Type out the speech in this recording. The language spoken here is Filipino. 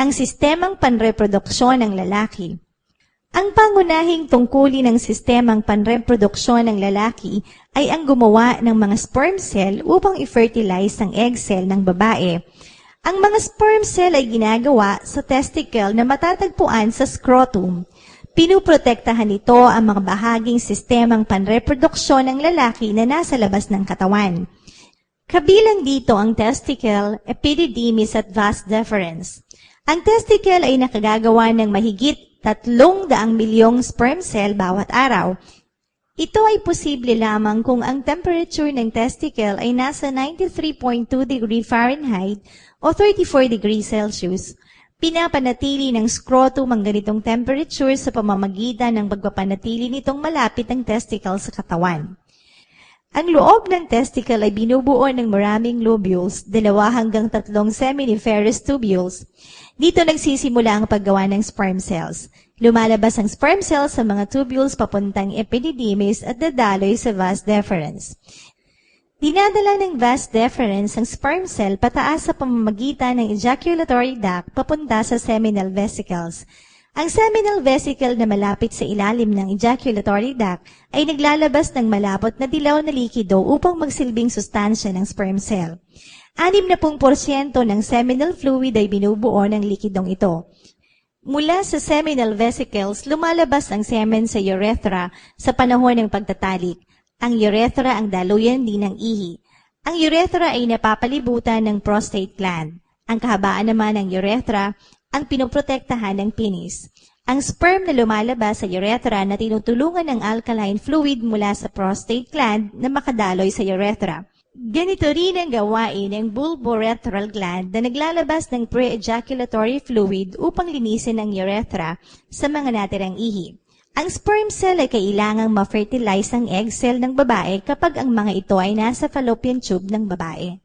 Ang sistemang panreproduksyon ng lalaki. Ang pangunahing tungkulin ng sistemang panreproduksyon ng lalaki ay ang gumawa ng mga sperm cell upang i-fertilize ang egg cell ng babae. Ang mga sperm cell ay ginagawa sa testicle na matatagpuan sa scrotum. Pinuprotektahan nito ang mga bahaging sistemang panreproduksyon ng lalaki na nasa labas ng katawan. Kabilang dito ang testicle, epididymis at vas deferens. Ang testicle ay nakagagawa ng mahigit 300 milyong sperm cell bawat araw. Ito ay posible lamang kung ang temperature ng testicle ay nasa 93.2 degree Fahrenheit o 34 degree Celsius. Pinapanatili ng scrotum ang ganitong temperature sa pamamagitan ng pagpapanatili nitong malapit ang testicle sa katawan. Ang loob ng testicle ay binubuo ng maraming lobules, 2 hanggang 3 seminiferous tubules. Dito nagsisimula ang paggawa ng sperm cells. Lumalabas ang sperm cells sa mga tubules papuntang epididymis at dadaloy sa vas deferens. Dinadala ng vas deferens ang sperm cell pataas sa pamamagitan ng ejaculatory duct papunta sa seminal vesicles. Ang seminal vesicle na malapit sa ilalim ng ejaculatory duct ay naglalabas ng malapot na dilaw na likido upang magsilbing sustansya ng sperm cell. 60% ng seminal fluid ay binubuo ng likidong ito. Mula sa seminal vesicles, lumalabas ang semen sa urethra sa panahon ng pagtatalik. Ang urethra ang daluyan din ng ihi. Ang urethra ay napapalibutan ng prostate gland. Ang kahabaan naman ng urethra ang pinoprotektahan ng penis. Ang sperm na lumalabas sa urethra na tinutulungan ng alkaline fluid mula sa prostate gland na makadaloy sa urethra. Ganito rin ang gawain ng bulbourethral gland na naglalabas ng pre-ejaculatory fluid upang linisin ang urethra sa mga natirang ihi. Ang sperm cell ay kailangang ma-fertilize ang egg cell ng babae kapag ang mga ito ay nasa fallopian tube ng babae.